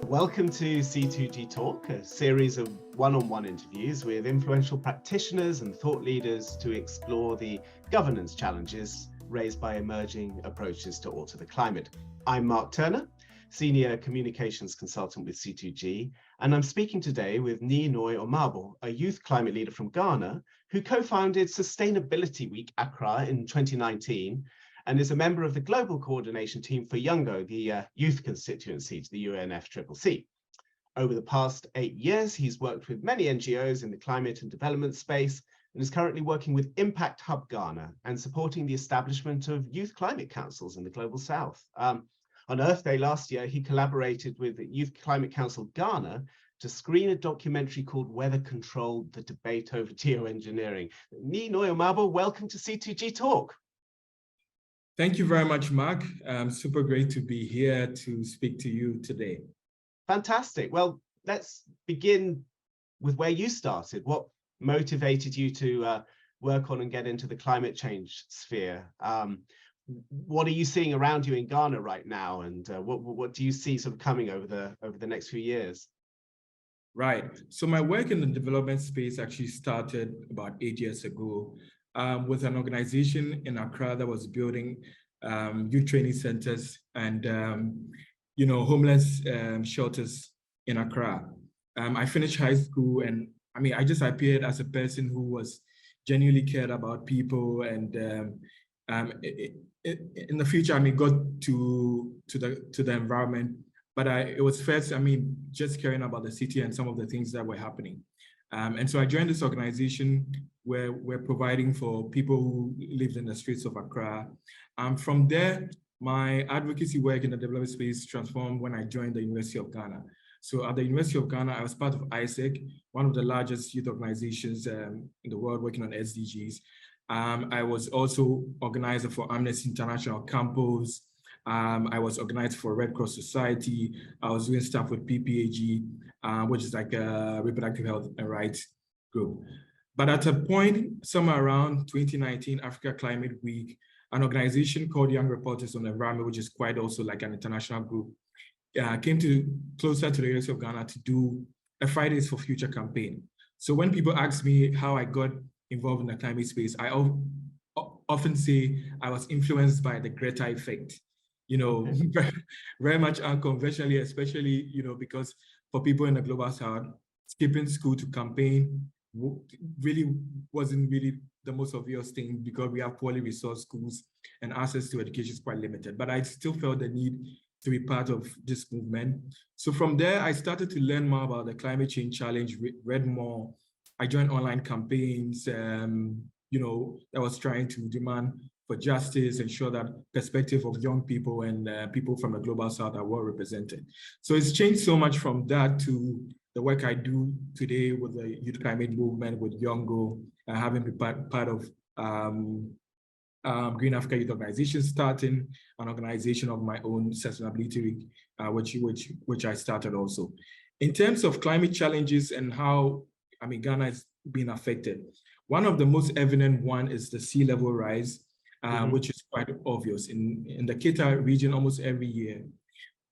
Welcome to C2GTalk, a series of one-on-one interviews with influential practitioners and thought leaders to explore the governance challenges raised by emerging approaches to alter the climate. I'm Mark Turner, Senior Communications Consultant with C2G, and I'm speaking today with Nii Noi Omaboe, a youth climate leader from Ghana, who co-founded Sustainability Week Accra in 2019, and is a member of the global coordination team for Youngo, the youth constituency to the UNFCCC. Over the past 8 years, he's worked with many NGOs in the climate and development space, and is currently working with Impact Hub Ghana and supporting the establishment of youth climate councils in the Global South. On Earth Day last year, he collaborated with the Youth Climate Council Ghana to screen a documentary called Weather Control, the Debate Over Geoengineering. Nii Noi Omaboe, welcome to C2GTalk. Thank you very much, Mark. Super great to be here to speak to you today. Fantastic. Well, let's begin with where you started. What motivated you to work on and get into the climate change sphere? What are you seeing around you in Ghana right now, and what do you see sort of coming over the next few years? Right. So my work in the development space actually started about 8 years ago. With an organization in Accra that was building youth training centers and homeless shelters in Accra. I finished high school, and I just appeared as a person who was genuinely cared about people, and in the future, got to the environment. But it was first, just caring about the city and some of the things that were happening. And so I joined this organization where we're providing for people who lived in the streets of Accra. From there, my advocacy work in the development space transformed when I joined the University of Ghana. So at the University of Ghana, I was part of ISEC, one of the largest youth organizations in the world working on SDGs. I was also organizer for Amnesty International campus. I was organized for Red Cross Society. I was doing stuff with PPAG, which is like a reproductive health and rights group. But at a point, somewhere around 2019, Africa Climate Week, an organization called Young Reporters on the Environment, which is quite also like an international group, came closer to the University of Ghana to do a Fridays for Future campaign. So when people ask me how I got involved in the climate space, I often say I was influenced by the Greta effect. Very much unconventionally, especially, because for people in the Global South, skipping school to campaign really wasn't really the most obvious thing, because we have poorly resourced schools and access to education is quite limited. But I still felt the need to be part of this movement. So from there, I started to learn more about the climate change challenge, read more. I joined online campaigns, that was trying to demand for justice, ensure that perspective of young people and people from the Global South are well represented. So it's changed so much from that to the work I do today with the youth climate movement, with Youngo, having been part of Green Africa Youth Organization, starting an organization of my own, Sustainability Week, which I started also. In terms of climate challenges and how Ghana is being affected, one of the most evident one is the sea level rise, which is quite obvious. In the Kita region, almost every year,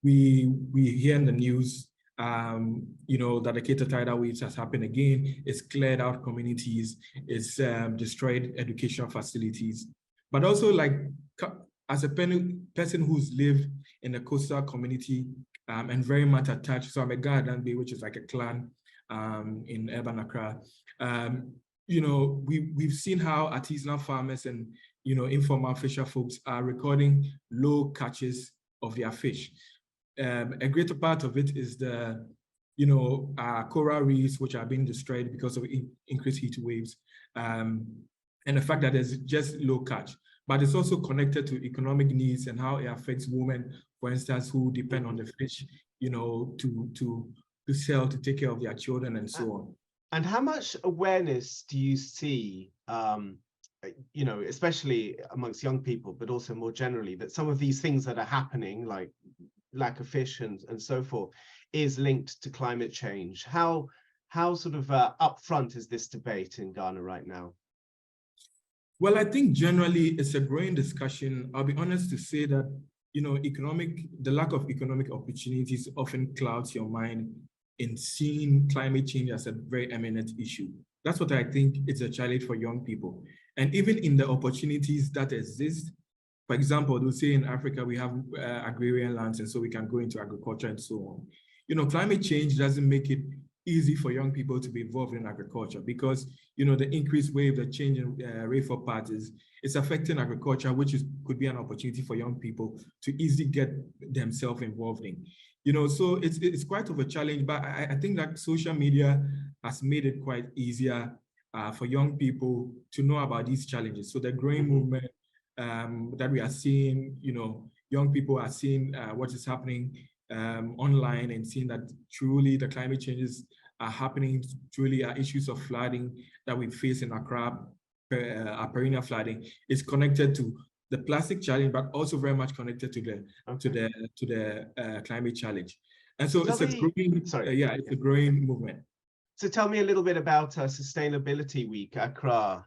we hear in the news, that the Kita tidal waves has happened again. It's cleared out communities, it's destroyed educational facilities. But also, like, as a person who's lived in a coastal community and very much attached, so I'm a Ghanaian, which is like a clan in urban Accra. We've seen how artisanal farmers and informal fisher folks are recording low catches of their fish. A greater part of it is the coral reefs, which are being destroyed because of increased heat waves, and the fact that there's just low catch. But it's also connected to economic needs and how it affects women, for instance, who depend on the fish, to sell, to take care of their children and so on. And how much awareness do you see, especially amongst young people, but also more generally, that some of these things that are happening, like lack of fish and so forth, is linked to climate change? How sort of upfront is this debate in Ghana right now? Well, I think generally it's a growing discussion. I'll be honest to say that the lack of economic opportunities often clouds your mind in seeing climate change as a very eminent issue. That's what I think is a challenge for young people. And even in the opportunities that exist, for example, they'll say in Africa, we have agrarian lands, and so we can go into agriculture and so on. Climate change doesn't make it easy for young people to be involved in agriculture because, the increased wave, the change in rainfall patterns, it's affecting agriculture, which could be an opportunity for young people to easily get themselves involved in. So it's quite of a challenge, but I think that social media has made it quite easier for young people to know about these challenges. So the growing movement that we are seeing, young people are seeing what is happening online and seeing that truly the climate changes are happening, truly are issues of flooding that we face in Accra, perennial flooding, is connected to the plastic challenge, but also very much connected to the climate challenge. And so it's a growing movement. So tell me a little bit about Sustainability Week Accra.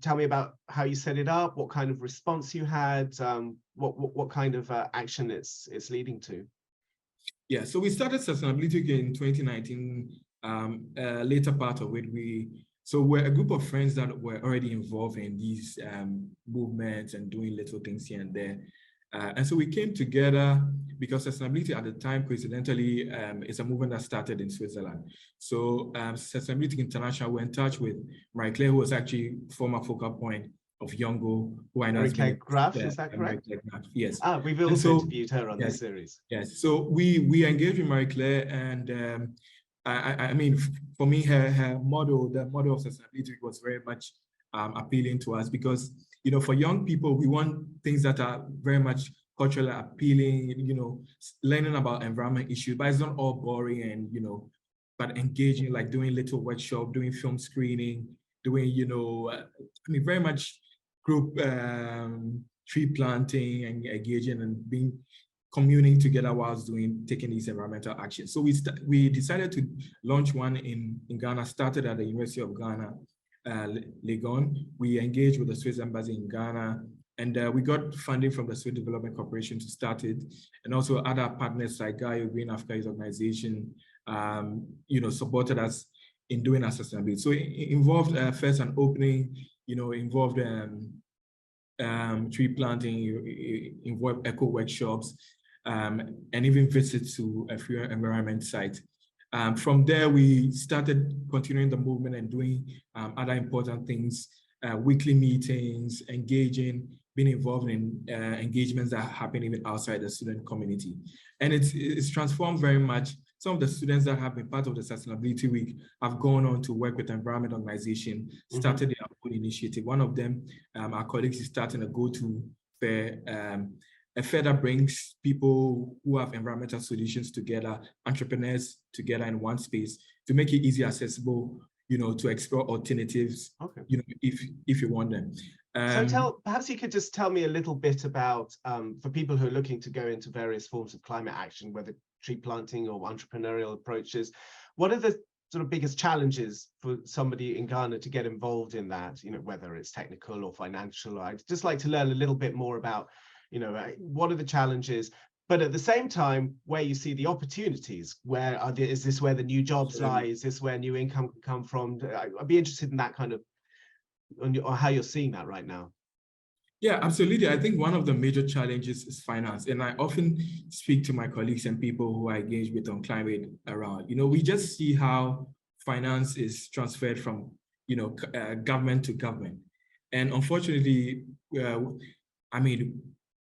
Tell me about how you set it up, what kind of response you had, what kind of action it's leading to. Yeah, so we started Sustainability Week in 2019, later part of it. So we're a group of friends that were already involved in these movements and doing little things here and there. And so we came together because sustainability at the time, coincidentally, is a movement that started in Switzerland. So Sustainability International, we're in touch with Marie-Claire, who was actually former focal point of Yongo, who I know has been Graf, is that correct? Yes. We've also interviewed her on this series. Yes. So we engaged with Marie-Claire, and I mean, for me, her model, the model of sustainability was very much appealing to us because, for young people, we want things that are very much culturally appealing, learning about environment issues, but it's not all boring and, but engaging, like doing little workshop, doing film screening, doing, very much group tree planting and engaging and communing together whilst taking these environmental actions. So we decided to launch one in Ghana, started at the University of Ghana, Legon. We engaged with the Swiss Embassy in Ghana, and we got funding from the Swiss Development Corporation to start it, and also other partners like Gaio Green Africa's organization, supported us in doing our sustainability. So it involved first an opening, involved tree planting, involved eco workshops, and even visits to a free environment site. From there, we started continuing the movement and doing other important things, weekly meetings, engaging, being involved in engagements that happen even outside the student community. And it's transformed very much. Some of the students that have been part of the Sustainability Week have gone on to work with environment organization, started their own initiative. One of them, our colleagues, is starting a go-to fair, a fair that brings people who have environmental solutions together, entrepreneurs together in one space to make it easy accessible, to explore alternatives, if you want them. So perhaps you could just tell me a little bit about, for people who are looking to go into various forms of climate action, whether tree planting or entrepreneurial approaches, what are the sort of biggest challenges for somebody in Ghana to get involved in that, whether it's technical or financial? I'd just like to learn a little bit more about, what are the challenges, but at the same time, where you see the opportunities, is this where the new jobs lie? Is this where new income can come from? I'd be interested in that kind of, or how you're seeing that right now. Yeah, absolutely. I think one of the major challenges is finance. And I often speak to my colleagues and people who I engage with on climate around, we just see how finance is transferred from, government to government. And unfortunately,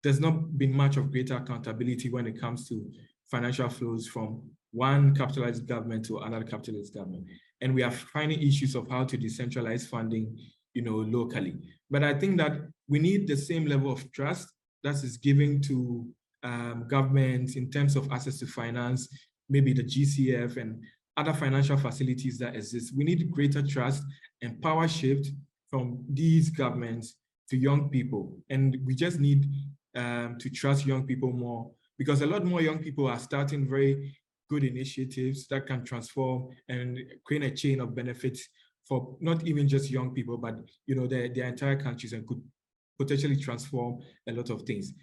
there's not been much of greater accountability when it comes to financial flows from one capitalized government to another capitalist government. And we are finding issues of how to decentralize funding, locally. But I think that we need the same level of trust that is given to governments in terms of access to finance, maybe the GCF and other financial facilities that exist. We need greater trust and power shift from these governments to young people. And we just need to trust young people more, because a lot more young people are starting very good initiatives that can transform and create a chain of benefits for not even just young people, but their entire countries, and could potentially transform a lot of things.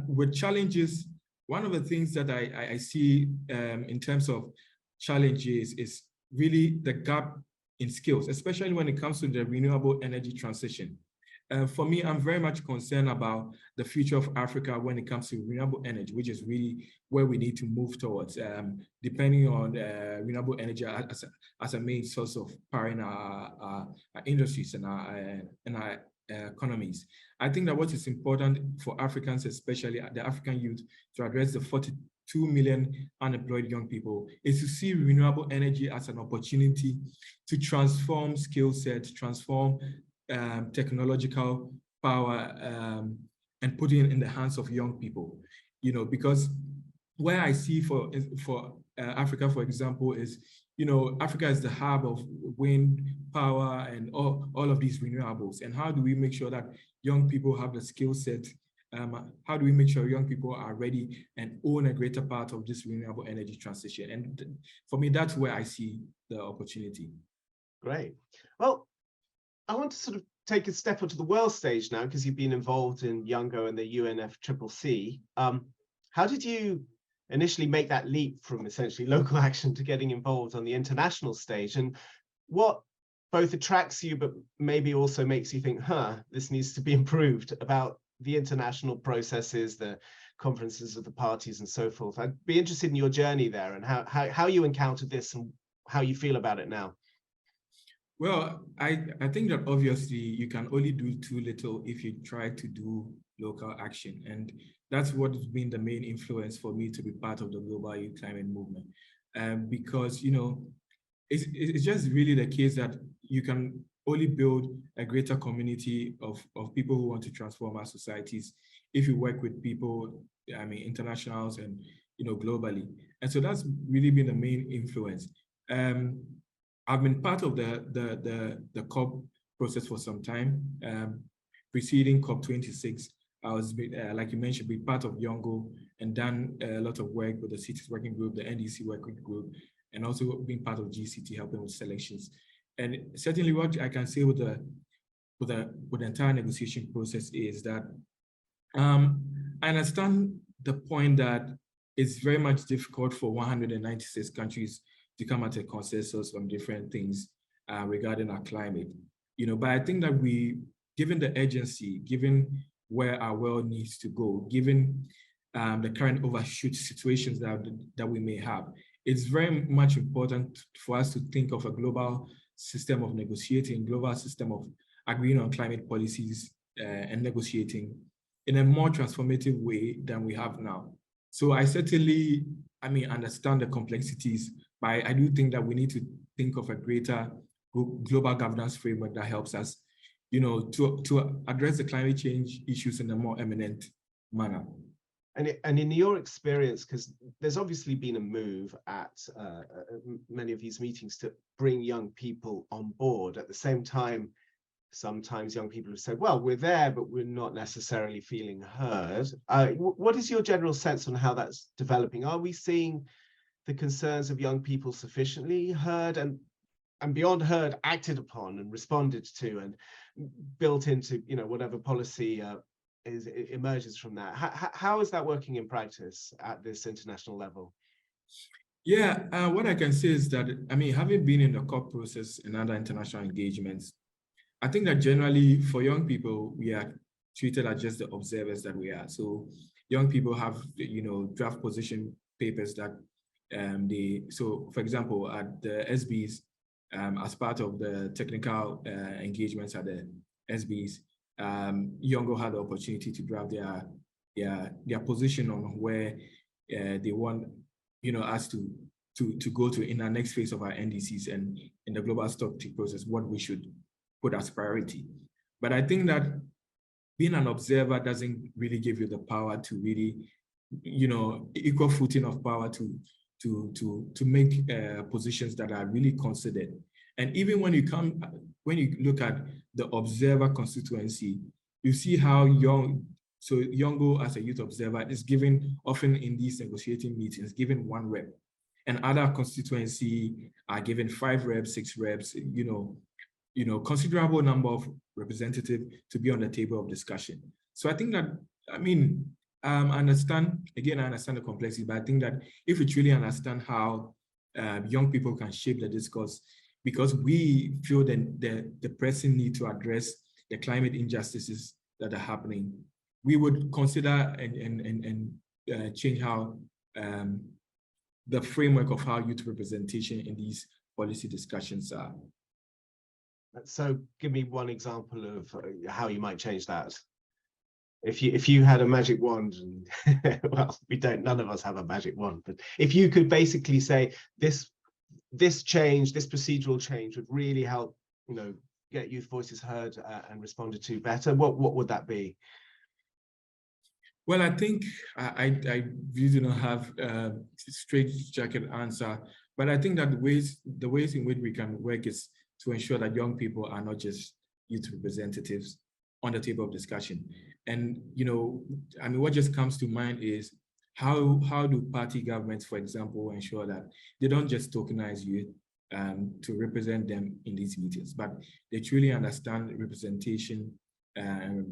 With challenges, one of the things that I see in terms of challenges is really the gap in skills, especially when it comes to the renewable energy transition. For me, I'm very much concerned about the future of Africa when it comes to renewable energy, which is really where we need to move towards, depending on renewable energy as a main source of powering our industries and our economies. I think that what is important for Africans, especially the African youth, to address the 42 million unemployed young people is to see renewable energy as an opportunity to transform skill sets, transform technological power, and put it in the hands of young people. Because where I see for Africa, for example, is Africa is the hub of wind power and all of these renewables. And how do we make sure that young people have the skill set? How do we make sure young people are ready and own a greater part of this renewable energy transition? And for me, that's where I see the opportunity. Great. Well, I want to sort of take a step onto the world stage now, because you've been involved in Youngo and the UNFCCC. How did you initially make that leap from essentially local action to getting involved on the international stage? And what both attracts you, but maybe also makes you think, this needs to be improved about the international processes, the conferences of the parties and so forth? I'd be interested in your journey there and how you encountered this and how you feel about it now. Well, I think that obviously you can only do too little if you try to do local action. And that's what has been the main influence for me to be part of the global youth climate movement. Because, it's just really the case that you can only build a greater community of people who want to transform our societies if you work with people, internationals and, globally. And so that's really been the main influence. I've been part of the COP process for some time. Preceding COP26, I was, like you mentioned, be part of Youngo and done a lot of work with the Cities Working Group, the NDC Working Group, and also being part of GCT, helping with selections. And certainly what I can say with the entire negotiation process is that I understand the point that it's very much difficult for 196 countries to come at a consensus on different things regarding our climate. But I think that given the urgency, given where our world needs to go, given the current overshoot situations that we may have, it's very much important for us to think of a global system of negotiating, global system of agreeing on climate policies and negotiating in a more transformative way than we have now. So I certainly, understand the complexities, but I do think that we need to think of a greater global governance framework that helps us, to address the climate change issues in a more eminent manner. And in your experience, because there's obviously been a move at many of these meetings to bring young people on board. At the same time, sometimes young people have said, well, we're there, but we're not necessarily feeling heard. What is your general sense on how that's developing? Are we seeing the concerns of young people sufficiently heard and beyond heard, acted upon and responded to and built into, whatever policy emerges from that? How is that working in practice at this international level? Yeah, what I can say is that, having been in the COP process and other international engagements, I think that generally for young people, we are treated as just the observers that we are. So young people have, draft position papers that so for example, at the SBs, as part of the technical engagements at the SBs, Youngo had the opportunity to draft their position on where they want, us to go to in our next phase of our NDCs and in the global stock take process, what we should put as priority. But I think that being an observer doesn't really give you the power to really, equal footing of power to make positions that are really considered. And even when you look at the observer constituency, you see how Youngo as a youth observer is given often in these negotiating meetings, given 1 rep, and other constituency are given 5 reps, 6 reps, considerable number of representatives to be on the table of discussion. So I think that, I understand the complexity, but I think that if we truly understand how young people can shape the discourse, because we feel that the pressing need to address the climate injustices that are happening, we would consider and change how the framework of how youth representation in these policy discussions are. So give me one example of how you might change that. If you had a magic wand, and well, none of us have a magic wand, but if you could basically say this procedural change would really help, get youth voices heard and responded to better, what would that be? Well, I think I really do not have a straight-jacket answer, but I think that the ways in which we can work is to ensure that young people are not just youth representatives on the table of discussion. And, what just comes to mind is how do party governments, for example, ensure that they don't just tokenize youth to represent them in these meetings, but they truly understand representation and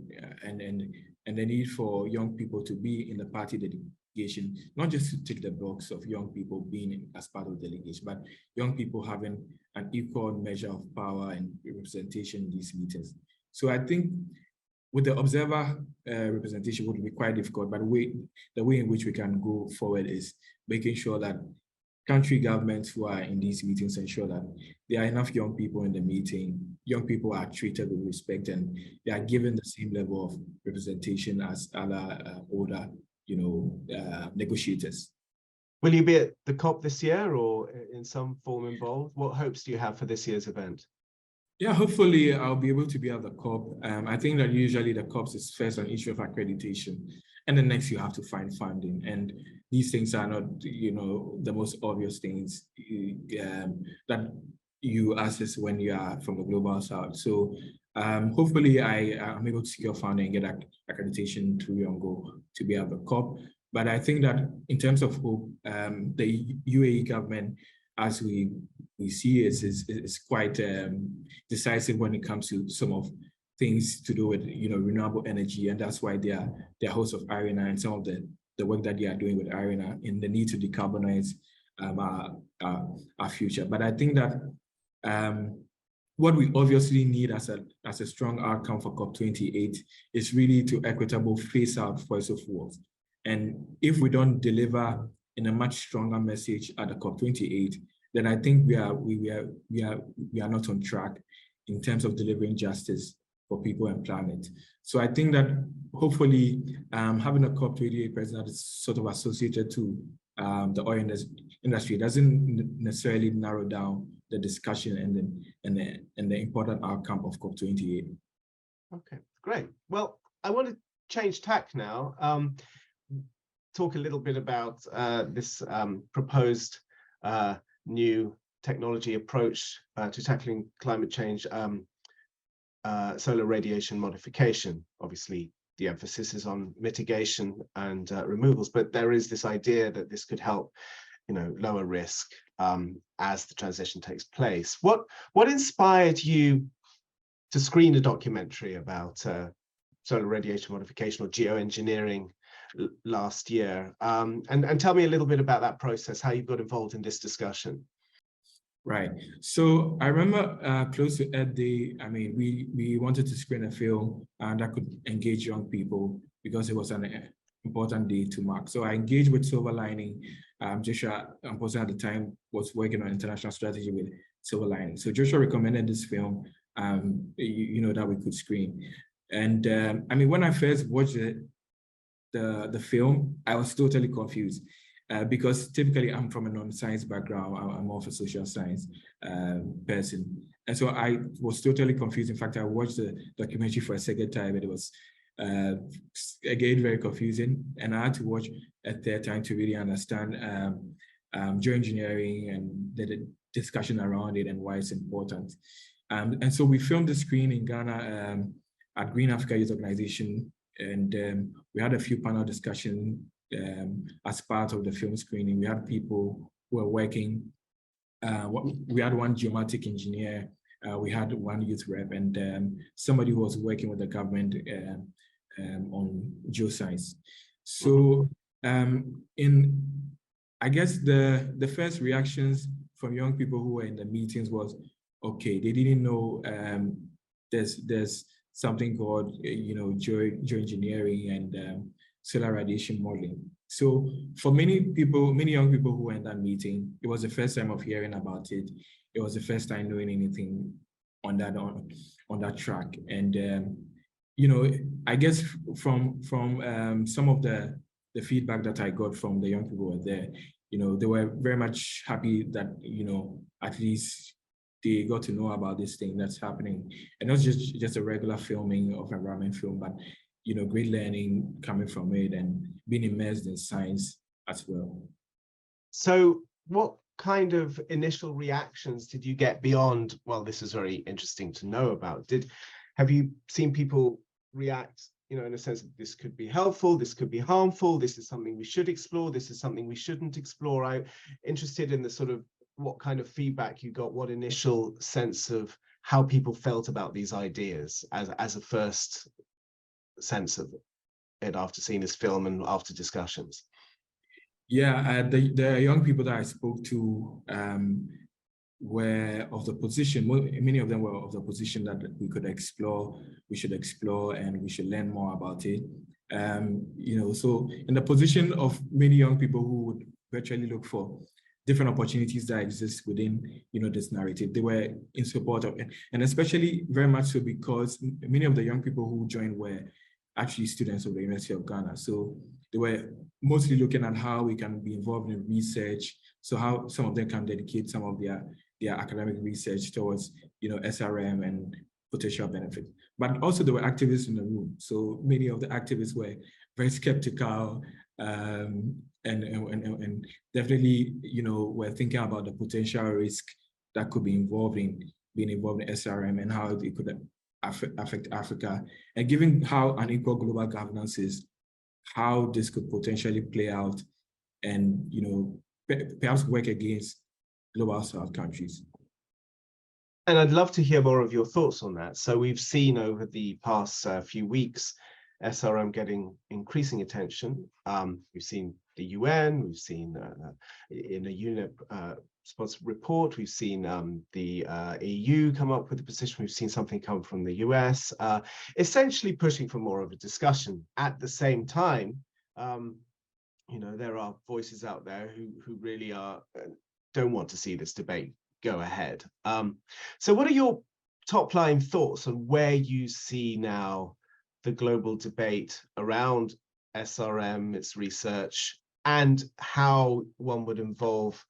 the need for young people to be in the party delegation, not just to tick the box of young people being as part of the delegation, but young people having an equal measure of power and representation in these meetings. So I think with the observer representation would be quite difficult, but the way in which we can go forward is making sure that country governments who are in these meetings ensure that there are enough young people in the meeting, young people are treated with respect, and they are given the same level of representation as other older, negotiators. Will you be at the COP this year or in some form involved? What hopes do you have for this year's event? Yeah, hopefully I'll be able to be at the COP. I think that usually the COPs is first an issue of accreditation, and then next you have to find funding. And these things are not, the most obvious things that you access when you are from the global south. So hopefully I am able to secure funding and get accreditation through Yongo to be at the COP. But I think that in terms of hope, the UAE government, as we see, is quite decisive when it comes to some of things to do with renewable energy, and that's why they're hosts of IRENA and some of the work that they are doing with IRENA in the need to decarbonize our future. But I think that what we obviously need as a strong outcome for COP28 is really to equitable phase out fossil fuels. And if we don't deliver in a much stronger message at the COP28, then I think we are not on track in terms of delivering justice for people and planet. So I think that hopefully having a COP28 president is sort of associated to the oil industry doesn't necessarily narrow down the discussion and the important outcome of COP28. Okay, great. Well, I want to change tack now. Talk a little bit about this proposed new technology approach to tackling climate change, solar radiation modification. Obviously, the emphasis is on mitigation and removals, but there is this idea that this could help, lower risk as the transition takes place. What inspired you to screen a documentary about solar radiation modification or geoengineering last year? And tell me a little bit about that process, how you got involved in this discussion. Right. So I remember close to Earth Day, we wanted to screen a film that could engage young people because it was an important day to mark. So I engaged with Silver Lining. Joshua, unfortunately at the time, was working on international strategy with Silver Lining. So Joshua recommended this film, that we could screen. And when I first watched the film, I was totally confused. Because typically I'm from a non-science background, I'm more of a social science person. And so I was totally confused. In fact, I watched the documentary for a second time and it was, again, very confusing. And I had to watch a third time to really understand geoengineering and the discussion around it and why it's important. And so we filmed the screen in Ghana at Green Africa Youth Organization. And we had a few panel discussions as part of the film screening. We had people who were working, we had one geomatic engineer, we had one youth rep, and somebody who was working with the government on geoscience. So I guess the first reactions from young people who were in the meetings was, okay, they didn't know there's something called geoengineering and solar radiation modeling. So for many young people who were in that meeting, it was the first time of hearing about it. It was the first time knowing anything on that track. And I guess from some of the feedback that I got from the young people who were there, they were very much happy that, at least they got to know about this thing that's happening. And not just a regular filming of environment film, but, great learning coming from it and being immersed in science as well. So what kind of initial reactions did you get beyond, well, this is very interesting to know about? Have you seen people react, in a sense that this could be helpful, this could be harmful, this is something we should explore, this is something we shouldn't explore? I'm interested in the sort of what kind of feedback you got, what initial sense of how people felt about these ideas as a first sense of it after seeing this film and after discussions. Yeah, the young people that I spoke to were of the position, many of them were of the position that we should explore, and we should learn more about it. So in the position of many young people who would virtually look for different opportunities that exist within, this narrative, they were in support of it. And especially very much so because many of the young people who joined were actually students of the University of Ghana. So they were mostly looking at how we can be involved in research. So how some of them can dedicate some of their academic research towards, SRM and potential benefit. But also there were activists in the room. So many of the activists were very skeptical and definitely, were thinking about the potential risk that could be involved in being involved in SRM and how it could affect Africa. And given how unequal global governance is, how this could potentially play out and, perhaps work against global South countries. And I'd love to hear more of your thoughts on that. So we've seen over the past few weeks, SRM getting increasing attention. We've seen the UN, we've seen in a UNEP sponsored report, we've seen the EU come up with a position, we've seen something come from the US, essentially pushing for more of a discussion. At the same time, there are voices out there who really don't want to see this debate go ahead. So what are your top line thoughts on where you see now the global debate around SRM, its research, and how one would involve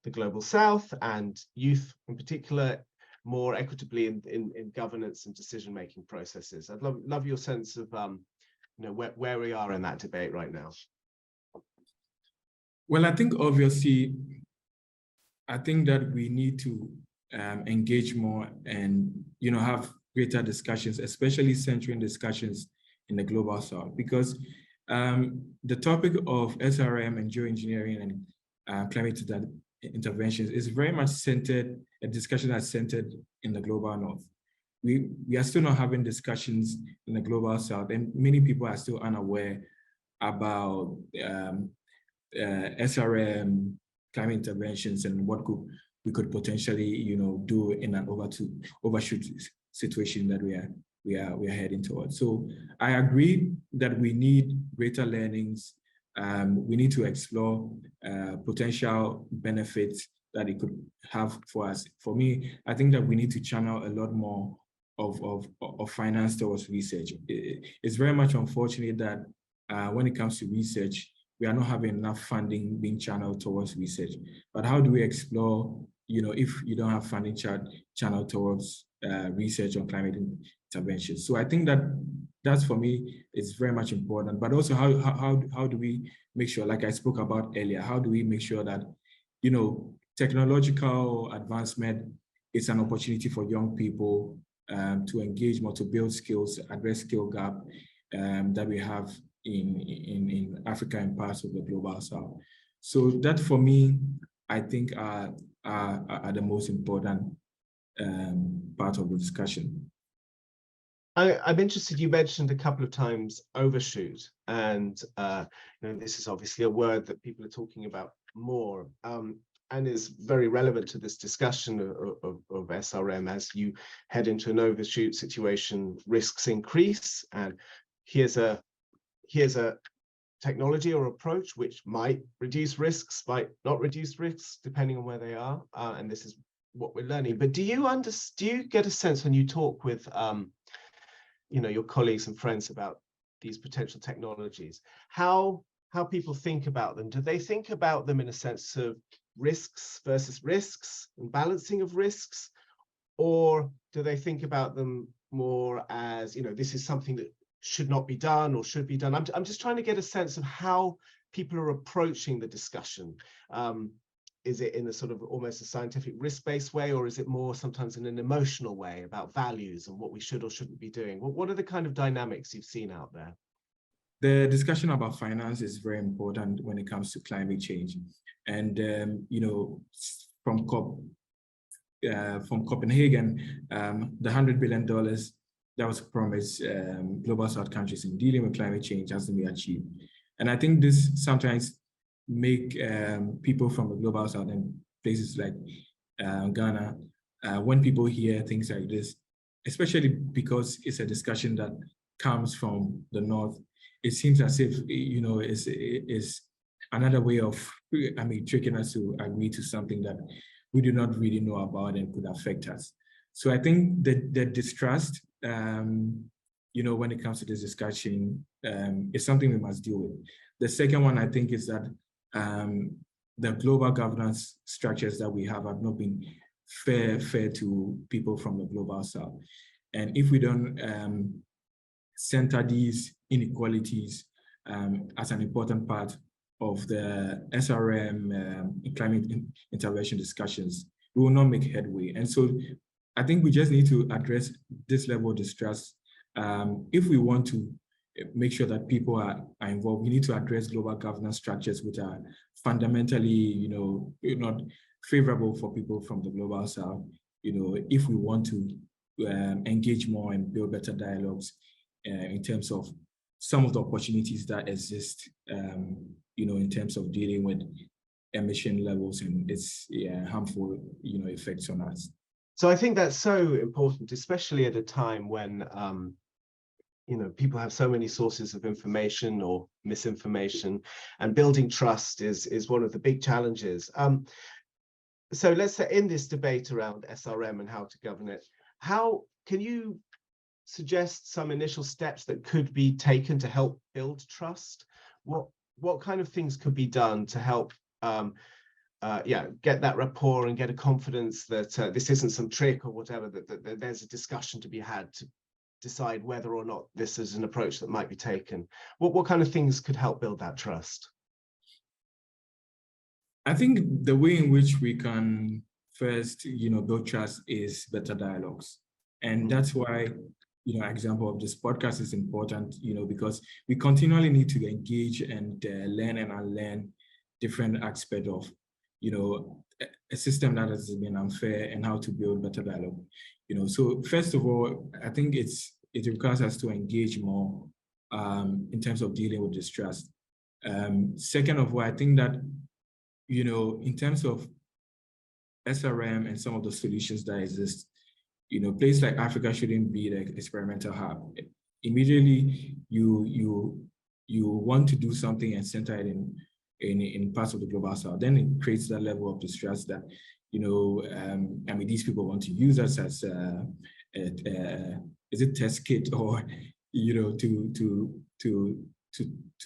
the global South and youth in particular more equitably in governance and decision-making processes? I'd love your sense of where we are in that debate right now. Well, I think obviously, I think that we need to engage more and have greater discussions, especially centering discussions in the global South, because the topic of SRM and geoengineering and climate interventions is very much centered, a discussion that's centered in the global North. We are still not having discussions in the global South, and many people are still unaware about SRM, climate interventions, and what we could potentially do in an overshoot situation that we are heading towards. So I agree that we need greater learnings. We need to explore potential benefits that it could have for us. For me, I think that we need to channel a lot more of finance towards research. It's very much unfortunate that when it comes to research, we are not having enough funding being channeled towards research. But how do we explore, if you don't have funding channeled towards research on climate interventions? So I think that's for me, it's very much important. But also how do we make sure, like I spoke about earlier, how do we make sure that, technological advancement is an opportunity for young people to engage more, to build skills, address skill gap that we have in Africa and parts of the global South. So that for me, I think are the most important part of the discussion. I'm interested, you mentioned a couple of times overshoot, and this is obviously a word that people are talking about more, and is very relevant to this discussion of SRM. As you head into an overshoot situation, risks increase, and here's a technology or approach which might reduce risks, might not reduce risks, depending on where they are, and this is what we're learning. But do you get a sense when you talk with your colleagues and friends about these potential technologies, how people think about them? Do they think about them in a sense of risks versus risks and balancing of risks, or do they think about them more as, this is something that should not be done or should be done? I'm just trying to get a sense of how people are approaching the discussion. Is it in a sort of almost a scientific risk-based way, or is it more sometimes in an emotional way about values and what we should or shouldn't be doing? What are the kind of dynamics you've seen out there? The discussion about finance is very important when it comes to climate change. And, from Copenhagen, the $100 billion that was promised global South countries in dealing with climate change hasn't been achieved. And I think this sometimes make people from the global South and places like Ghana, when people hear things like this, especially because it's a discussion that comes from the North, it seems as if, is another way of, tricking us to agree to something that we do not really know about and could affect us. So I think that the distrust, when it comes to this discussion, is something we must deal with. The second one, I think, is that the global governance structures that we have not been fair to people from the global South. And if we don't center these inequalities as an important part of the SRM climate intervention discussions, we will not make headway. And so I think we just need to address this level of distrust. If we want to make sure that people are involved, we need to address global governance structures which are fundamentally, not favorable for people from the global South. If we want to engage more and build better dialogues in terms of some of the opportunities that exist, in terms of dealing with emission levels and its harmful, effects on us. So I think that's so important, especially at a time when people have so many sources of information or misinformation, and building trust is one of the big challenges. So let's say in this debate around SRM and how to govern it, how can you suggest some initial steps that could be taken to help build trust? What kind of things could be done to help get that rapport and get a confidence that this isn't some trick or whatever, that there's a discussion to be had to decide whether or not this is an approach that might be taken? What kind of things could help build that trust? I think the way in which we can first, build trust is better dialogues. And that's why, example of this podcast is important, because we continually need to engage and learn and unlearn different aspects of, a system that has been unfair and how to build better dialogue. So first of all, I think it requires us to engage more in terms of dealing with distrust. Second of all, I think that, in terms of SRM and some of the solutions that exist, places like Africa shouldn't be the experimental hub. Immediately, you want to do something and center it in parts of the global South, then it creates that level of distrust that, these people want to use us as is it test kit or, to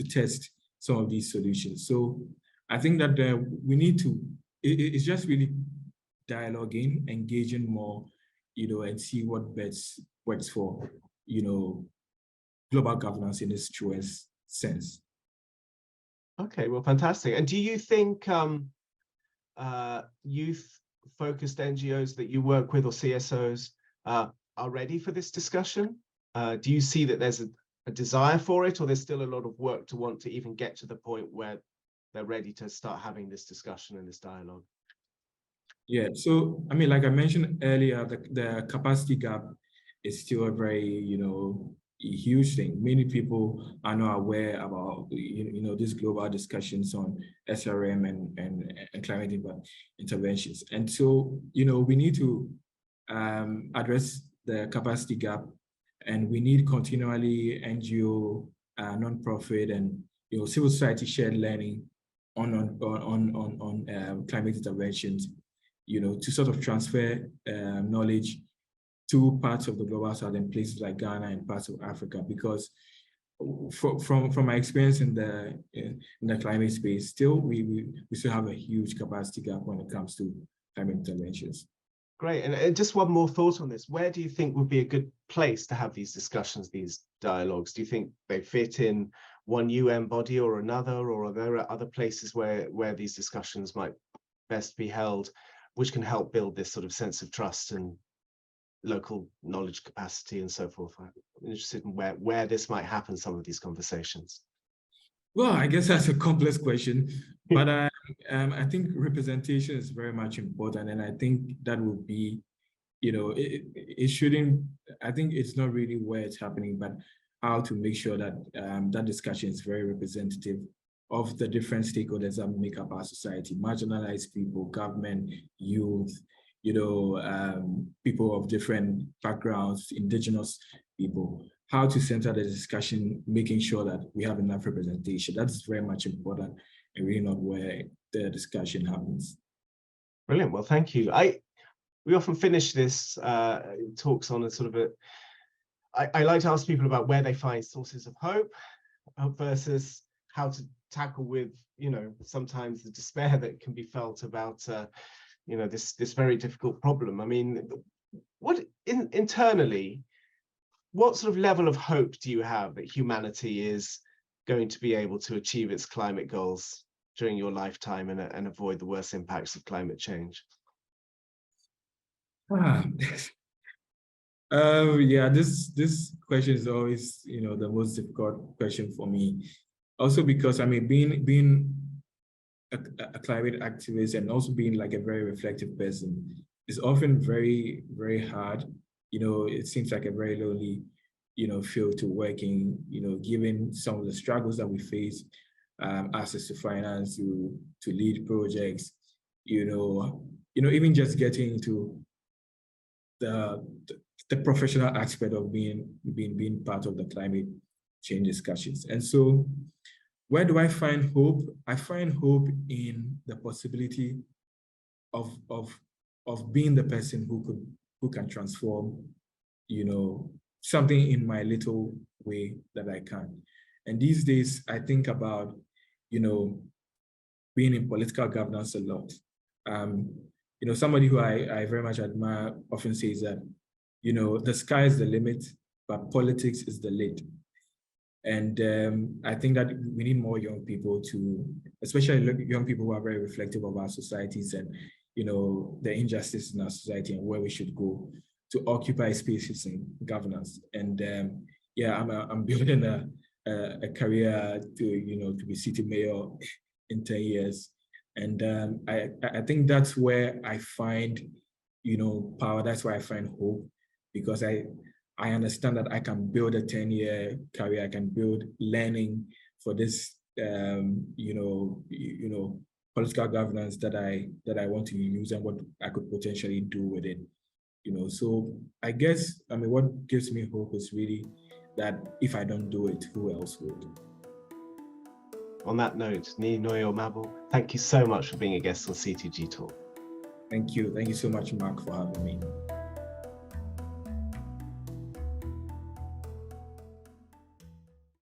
test some of these solutions. So I think that we need to, it's just really dialoguing, engaging more, and see what best works for, global governance in its truest sense. Okay, well, fantastic. And do you think youth-focused NGOs that you work with or CSOs are ready for this discussion? Do you see that there's a desire for it, or there's still a lot of work to want to even get to the point where they're ready to start having this discussion and this dialogue? Yeah, so, like I mentioned earlier, the capacity gap is still a very, a huge thing. Many people are not aware about, these global discussions on SRM and climate interventions. And so, we need to address the capacity gap, and we need continually NGO, non-profit, and civil society shared learning on climate interventions, to sort of transfer knowledge to parts of the global south and places like Ghana and parts of Africa, because from my experience in the climate space, still we still have a huge capacity gap when it comes to climate interventions. Great. And just one more thought on this. Where do you think would be a good place to have these discussions, these dialogues? Do you think they fit in one UN body or another, or are there other places where these discussions might best be held, which can help build this sort of sense of trust and local knowledge capacity and so forth? I'm interested in where this might happen, some of these conversations. Well, I guess that's a complex question, but I think representation is very much important, and I think that would be, it shouldn't. I think it's not really where it's happening, but how to make sure that that discussion is very representative of the different stakeholders that make up our society: marginalized people, government, youth, people of different backgrounds, indigenous people. How to center the discussion, making sure that we have enough representation. That's very much important, and really not where the discussion happens. Brilliant. Well, thank you. We often finish this talks on a sort of I like to ask people about where they find sources of hope versus how to tackle with, sometimes the despair that can be felt about, this very difficult problem. I mean, internally, what sort of level of hope do you have that humanity is going to be able to achieve its climate goals during your lifetime and avoid the worst impacts of climate change? Yeah, this question is always, the most difficult question for me. Also because, being a climate activist and also being like a very reflective person is often very, very hard. It seems like a very lonely, field to work in, given some of the struggles that we face, access to finance, to lead projects, even just getting into the professional aspect of being part of the climate change discussions. And so where do I find hope? I find hope in the possibility of being the person who can transform, something in my little way that I can. And these days I think about, being in political governance a lot. Somebody who I very much admire often says that, the sky is the limit, but politics is the lid. And I think that we need more young people especially young people who are very reflective of our societies and, the injustice in our society and where we should go, to occupy spaces in governance. And yeah, I'm building a career to be city mayor in 10 years. And I think that's where I find, power. That's where I find hope, because I understand that I can build a 10-year career. I can build learning for this, political governance that I want to use and what I could potentially do with it. So I guess, what gives me hope is really that if I don't do it, who else would? On that note, Nii Noi Omaboe, thank you so much for being a guest on C2GTalk. Thank you. Thank you so much, Mark, for having me.